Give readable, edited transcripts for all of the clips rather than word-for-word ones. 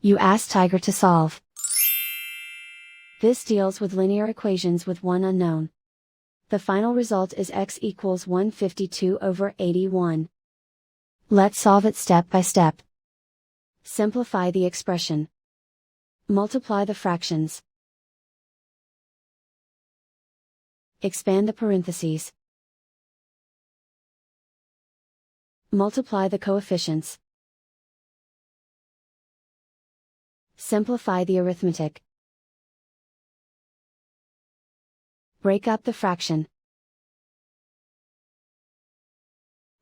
You ask Tiger to solve. This deals with linear equations with one unknown. The final result is x equals 152/81. Let's solve it step by step. Simplify the expression. Multiply the fractions. Expand the parentheses. Multiply the coefficients. Simplify the arithmetic. Break up the fraction.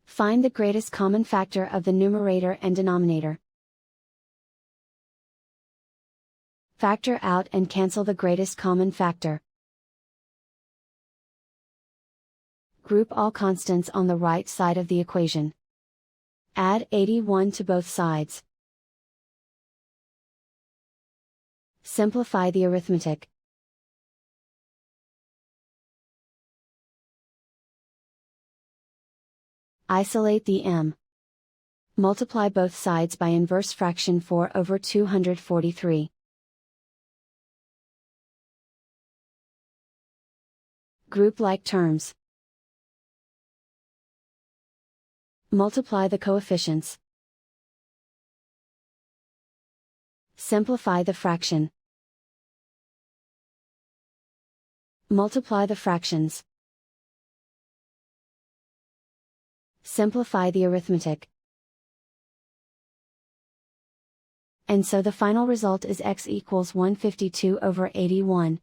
Find the greatest common factor of the numerator and denominator. Factor out and cancel the greatest common factor. Group all constants on the right side of the equation. Add 81 to both sides. Simplify the arithmetic. Isolate the m. Multiply both sides by inverse fraction 4/243. Group like terms. Multiply the coefficients. Simplify the fraction. Multiply the fractions. Simplify the arithmetic. And so the final result is x equals 152/81.